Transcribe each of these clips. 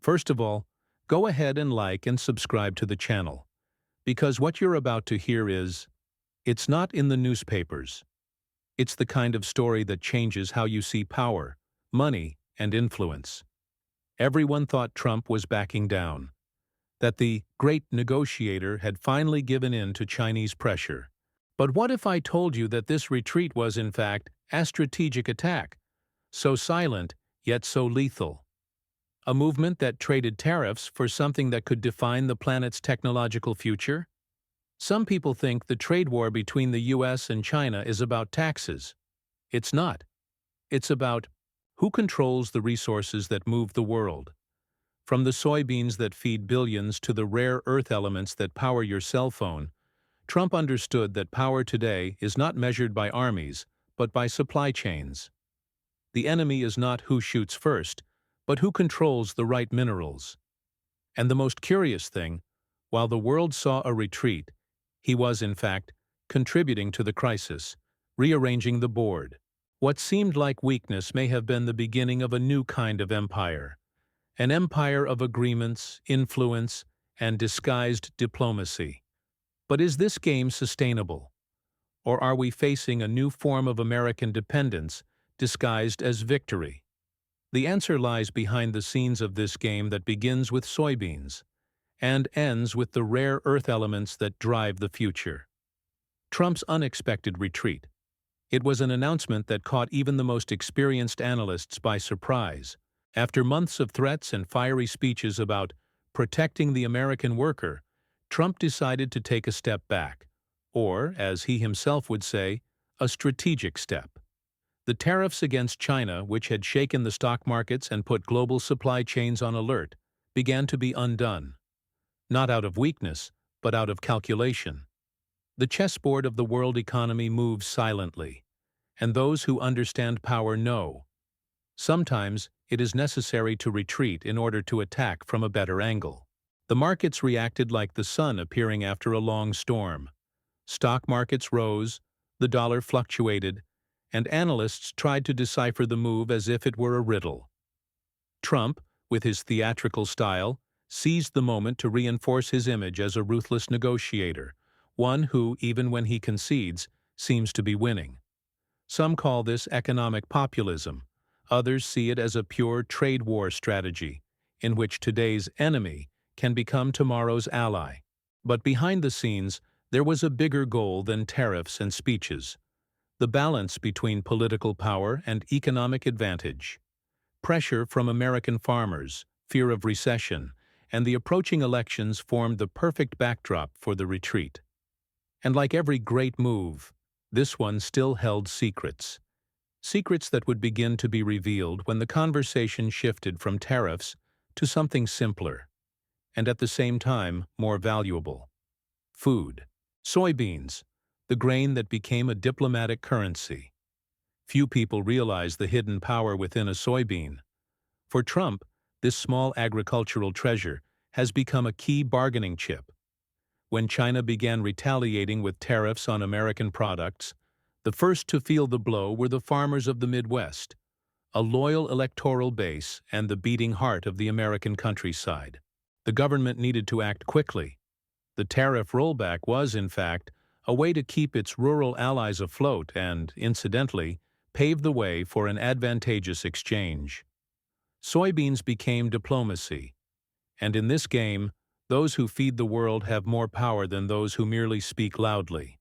First of all, go ahead and like and subscribe to the channel, because what you're about to hear it's not in the newspapers. It's the kind of story that changes how you see power, money, and influence. Everyone thought Trump was backing down, that the great negotiator had finally given in to Chinese pressure. But what if I told you that this retreat was, in fact, a strategic attack, so silent, yet so lethal? A movement that traded tariffs for something that could define the planet's technological future? Some people think the trade war between the US and China is about taxes. It's not. It's about who controls the resources that move the world. From the soybeans that feed billions to the rare earth elements that power your cell phone, Trump understood that power today is not measured by armies, but by supply chains. The enemy is not who shoots first, but who controls the right minerals. And the most curious thing, while the world saw a retreat, he was, in fact, contributing to the crisis, rearranging the board. What seemed like weakness may have been the beginning of a new kind of empire, an empire of agreements, influence, and disguised diplomacy. But is this game sustainable? Or are we facing a new form of American dependence disguised as victory? The answer lies behind the scenes of this game that begins with soybeans and ends with the rare earth elements that drive the future. Trump's unexpected retreat. It was an announcement that caught even the most experienced analysts by surprise. After months of threats and fiery speeches about protecting the American worker, Trump decided to take a step back, or, as he himself would say, a strategic step. The tariffs against China, which had shaken the stock markets and put global supply chains on alert, began to be undone. Not out of weakness, but out of calculation. The chessboard of the world economy moves silently, and those who understand power know. Sometimes it is necessary to retreat in order to attack from a better angle. The markets reacted like the sun appearing after a long storm. Stock markets rose, the dollar fluctuated, and analysts tried to decipher the move as if it were a riddle. Trump, with his theatrical style, seized the moment to reinforce his image as a ruthless negotiator, one who, even when he concedes, seems to be winning. Some call this economic populism. Others see it as a pure trade war strategy, in which today's enemy can become tomorrow's ally. But behind the scenes, there was a bigger goal than tariffs and speeches: the balance between political power and economic advantage. Pressure from American farmers, fear of recession, and the approaching elections formed the perfect backdrop for the retreat. And like every great move, this one still held secrets. Secrets that would begin to be revealed when the conversation shifted from tariffs to something simpler, and at the same time more valuable: food. Soybeans, the grain that became a diplomatic currency. Few people realize the hidden power within a soybean. For Trump, this small agricultural treasure has become a key bargaining chip. When China began retaliating with tariffs on American products, the first to feel the blow were the farmers of the Midwest, a loyal electoral base and the beating heart of the American countryside. The government needed to act quickly. The tariff rollback was, in fact, a way to keep its rural allies afloat and, incidentally, pave the way for an advantageous exchange. Soybeans became diplomacy, and in this game, those who feed the world have more power than those who merely speak loudly.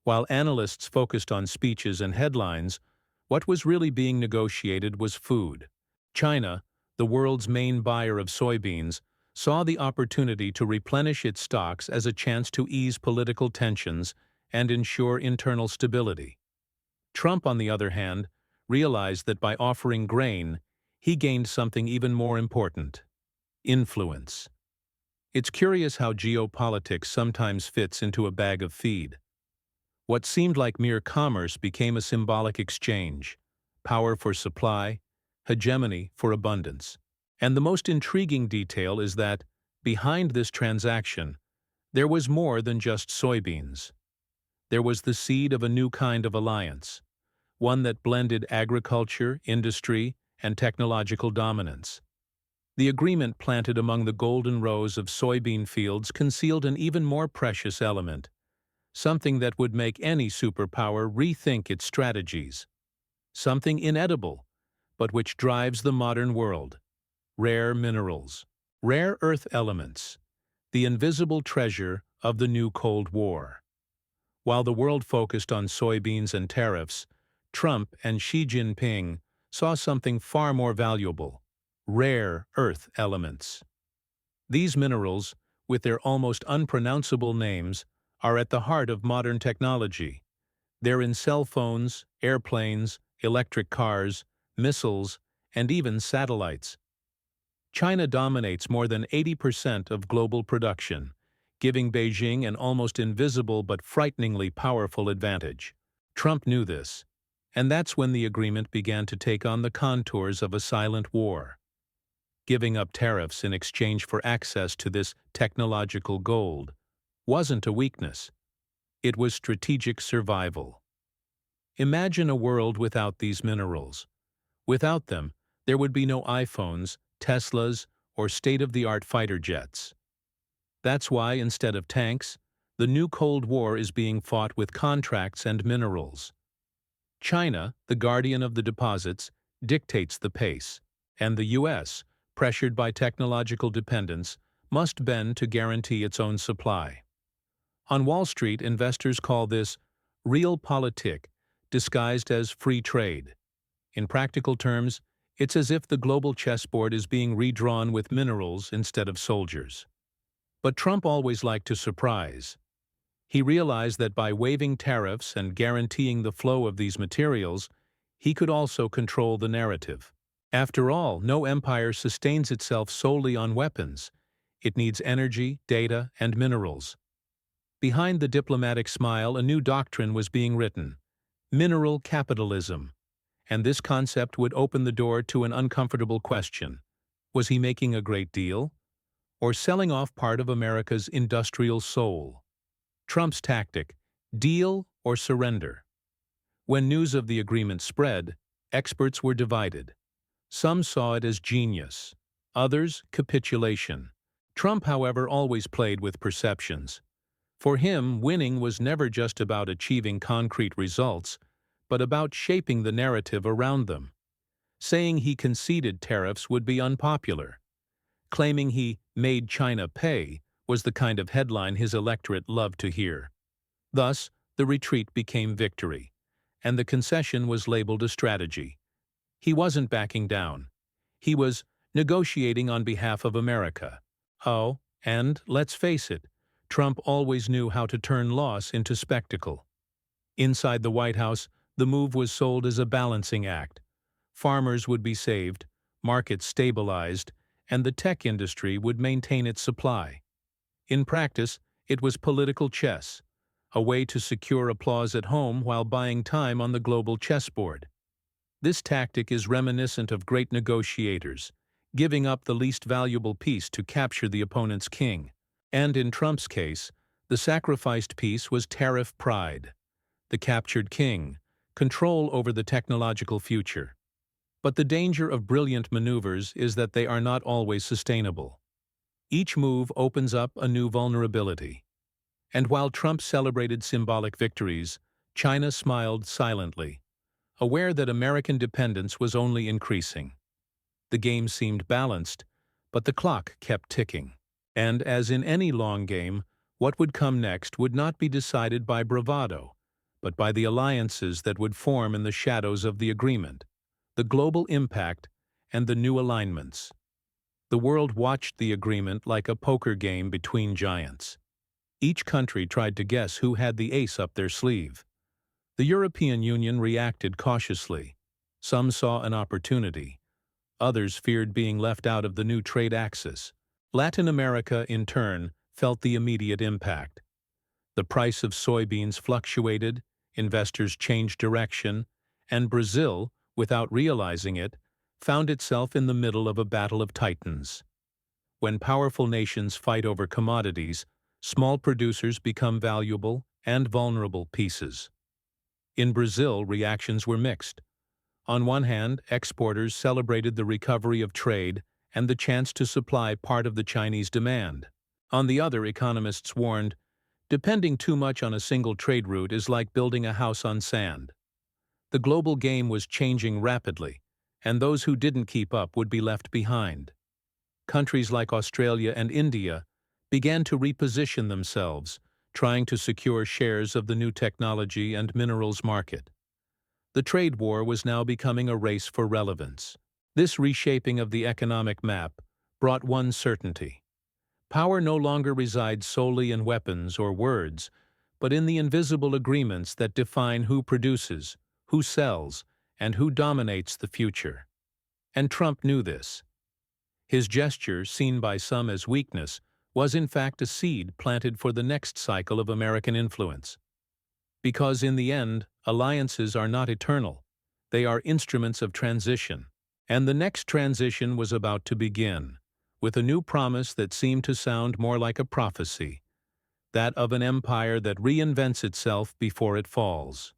While analysts focused on speeches and headlines, what was really being negotiated was food. China, the world's main buyer of soybeans, saw the opportunity to replenish its stocks as a chance to ease political tensions and ensure internal stability. Trump, on the other hand, realized that by offering grain, he gained something even more important: influence. It's curious how geopolitics sometimes fits into a bag of feed. What seemed like mere commerce became a symbolic exchange: power for supply, hegemony for abundance. And the most intriguing detail is that, behind this transaction, there was more than just soybeans. There was the seed of a new kind of alliance, one that blended agriculture, industry, and technological dominance. The agreement planted among the golden rows of soybean fields concealed an even more precious element, something that would make any superpower rethink its strategies. Something inedible, but which drives the modern world. Rare minerals. Rare earth elements. The invisible treasure of the new Cold War. While the world focused on soybeans and tariffs, Trump and Xi Jinping saw something far more valuable: rare earth elements. These minerals, with their almost unpronounceable names, are at the heart of modern technology. They're in cell phones, airplanes, electric cars, missiles, and even satellites. China dominates more than 80% of global production, giving Beijing an almost invisible but frighteningly powerful advantage. Trump knew this, and that's when the agreement began to take on the contours of a silent war. Giving up tariffs in exchange for access to this technological gold wasn't a weakness. It was strategic survival. Imagine a world without these minerals. Without them, there would be no iPhones, Teslas, or state-of-the-art fighter jets. That's why, instead of tanks, the new Cold War is being fought with contracts and minerals. China, the guardian of the deposits, dictates the pace, and the U.S., pressured by technological dependence, must bend to guarantee its own supply. On Wall Street, investors call this realpolitik, disguised as free trade. In practical terms, it's as if the global chessboard is being redrawn with minerals instead of soldiers. But Trump always liked to surprise. He realized that by waiving tariffs and guaranteeing the flow of these materials, he could also control the narrative. After all, no empire sustains itself solely on weapons. It needs energy, data, and minerals. Behind the diplomatic smile, a new doctrine was being written: mineral capitalism. And this concept would open the door to an uncomfortable question. Was he making a great deal? Or selling off part of America's industrial soul? Trump's tactic: deal or surrender. When news of the agreement spread, experts were divided. Some saw it as genius, others capitulation. Trump, however, always played with perceptions. For him, winning was never just about achieving concrete results, but about shaping the narrative around them. Saying he conceded tariffs would be unpopular. Claiming he made China pay was the kind of headline his electorate loved to hear. Thus, the retreat became victory, and the concession was labeled a strategy. He wasn't backing down. He was negotiating on behalf of America. Oh, and let's face it, Trump always knew how to turn loss into spectacle. Inside the White House, the move was sold as a balancing act. Farmers would be saved, markets stabilized, and the tech industry would maintain its supply. In practice, it was political chess, a way to secure applause at home while buying time on the global chessboard. This tactic is reminiscent of great negotiators, giving up the least valuable piece to capture the opponent's king. And in Trump's case, the sacrificed piece was tariff pride. The captured king, control over the technological future. But the danger of brilliant maneuvers is that they are not always sustainable. Each move opens up a new vulnerability. And while Trump celebrated symbolic victories, China smiled silently, aware that American dependence was only increasing. The game seemed balanced, but the clock kept ticking. And as in any long game, what would come next would not be decided by bravado, but by the alliances that would form in the shadows of the agreement, the global impact, and the new alignments. The world watched the agreement like a poker game between giants. Each country tried to guess who had the ace up their sleeve. The European Union reacted cautiously. Some saw an opportunity. Others feared being left out of the new trade axis. Latin America, in turn, felt the immediate impact. The price of soybeans fluctuated, investors changed direction, and Brazil, without realizing it, found itself in the middle of a battle of titans. When powerful nations fight over commodities, small producers become valuable and vulnerable pieces. In Brazil, reactions were mixed. On one hand, exporters celebrated the recovery of trade and the chance to supply part of the Chinese demand. On the other, economists warned, depending too much on a single trade route is like building a house on sand. The global game was changing rapidly, and those who didn't keep up would be left behind. Countries like Australia and India began to reposition themselves, trying to secure shares of the new technology and minerals market. The trade war was now becoming a race for relevance. This reshaping of the economic map brought one certainty. Power no longer resides solely in weapons or words, but in the invisible agreements that define who produces, who sells, and who dominates the future. And Trump knew this. His gesture, seen by some as weakness, was in fact a seed planted for the next cycle of American influence. Because in the end, alliances are not eternal. They are instruments of transition. And the next transition was about to begin, with a new promise that seemed to sound more like a prophecy, that of an empire that reinvents itself before it falls.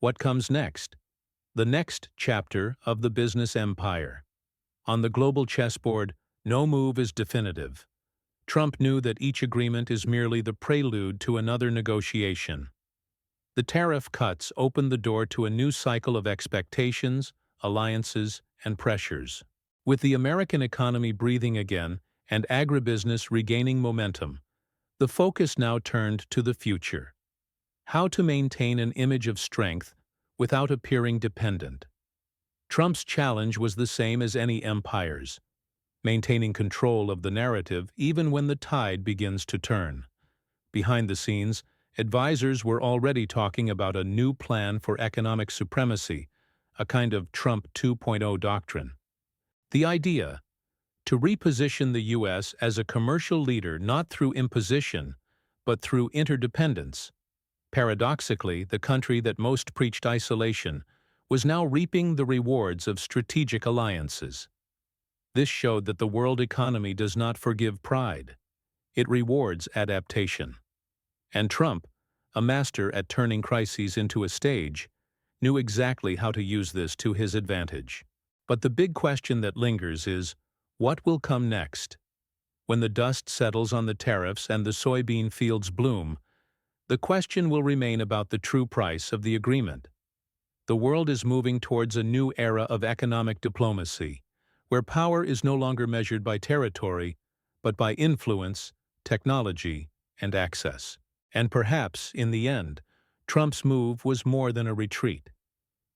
What comes next? The next chapter of the business empire. On the global chessboard, no move is definitive. Trump knew that each agreement is merely the prelude to another negotiation. The tariff cuts opened the door to a new cycle of expectations, alliances, and pressures. With the American economy breathing again and agribusiness regaining momentum, the focus now turned to the future. How to maintain an image of strength without appearing dependent. Trump's challenge was the same as any empire's: maintaining control of the narrative even when the tide begins to turn. Behind the scenes, advisors were already talking about a new plan for economic supremacy, a kind of Trump 2.0 doctrine. The idea: to reposition the U.S. as a commercial leader not through imposition, but through interdependence. Paradoxically, the country that most preached isolation was now reaping the rewards of strategic alliances. This showed that the world economy does not forgive pride. It rewards adaptation. And Trump, a master at turning crises into a stage, knew exactly how to use this to his advantage. But the big question that lingers is, what will come next? When the dust settles on the tariffs and the soybean fields bloom, the question will remain about the true price of the agreement. The world is moving towards a new era of economic diplomacy, where power is no longer measured by territory, but by influence, technology, and access. And perhaps, in the end, Trump's move was more than a retreat.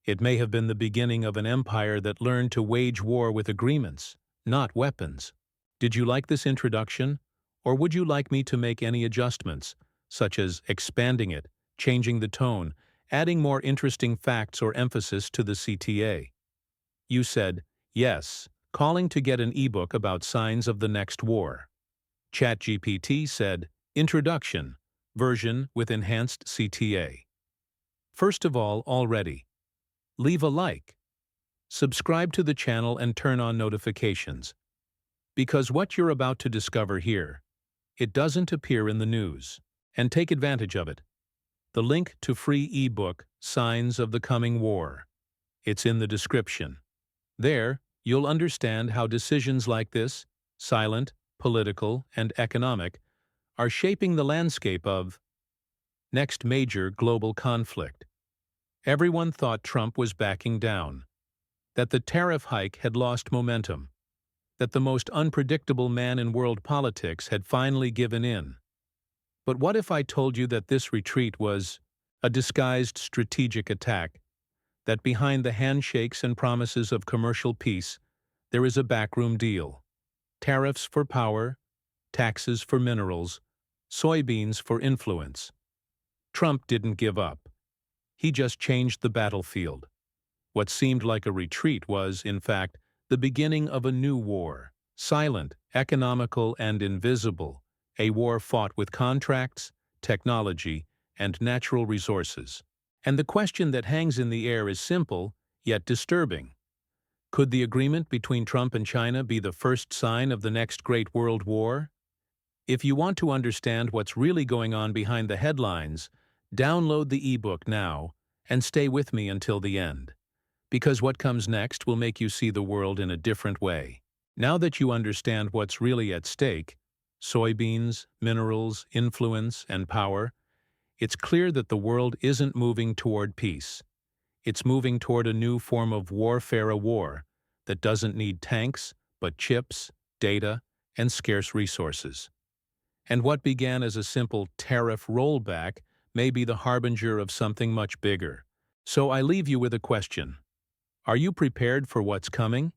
It may have been the beginning of an empire that learned to wage war with agreements, not weapons. Did you like this introduction? Or would you like me to make any adjustments, such as expanding it, changing the tone, adding more interesting facts or emphasis to the CTA? You said, yes, calling to get an ebook about signs of the next war. ChatGPT said, introduction, version with enhanced CTA. First of all, already, leave a like. Subscribe to the channel and turn on notifications. Because what you're about to discover here, it doesn't appear in the news. And take advantage of it. The link to free ebook, Signs of the Coming War. It's in the description. There, you'll understand how decisions like this, silent, political, and economic, are shaping the landscape of next major global conflict. Everyone thought Trump was backing down, that the tariff hike had lost momentum, that the most unpredictable man in world politics had finally given in. But what if I told you that this retreat was a disguised strategic attack, that behind the handshakes and promises of commercial peace, there is a backroom deal? Tariffs for power, taxes for minerals, soybeans for influence. Trump didn't give up. He just changed the battlefield. What seemed like a retreat was, in fact, the beginning of a new war, silent, economical, and invisible, a war fought with contracts, technology, and natural resources. And the question that hangs in the air is simple, yet disturbing. Could the agreement between Trump and China be the first sign of the next great world war? If you want to understand what's really going on behind the headlines, download the ebook now and stay with me until the end. Because what comes next will make you see the world in a different way. Now that you understand what's really at stake, soybeans, minerals, influence, and power, it's clear that the world isn't moving toward peace. It's moving toward a new form of warfare, a war that doesn't need tanks, but chips, data, and scarce resources. And what began as a simple tariff rollback may be the harbinger of something much bigger. So I leave you with a question. Are you prepared for what's coming?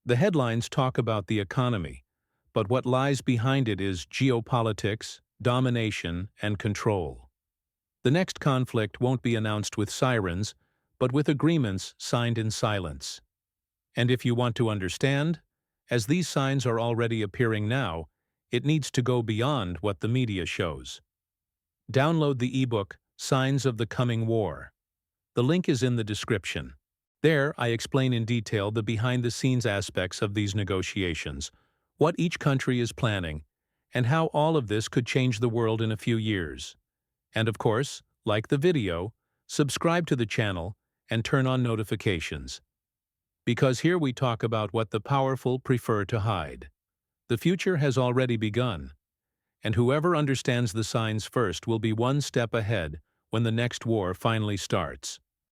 The headlines talk about the economy, but what lies behind it is geopolitics, domination, and control. The next conflict won't be announced with sirens, but with agreements signed in silence. And if you want to understand, as these signs are already appearing now, it needs to go beyond what the media shows. Download the ebook, Signs of the Coming War. The link is in the description. There, I explain in detail the behind-the-scenes aspects of these negotiations, what each country is planning, and how all of this could change the world in a few years. And of course, like the video, subscribe to the channel, and turn on notifications. Because here we talk about what the powerful prefer to hide. The future has already begun, and whoever understands the signs first will be one step ahead when the next war finally starts.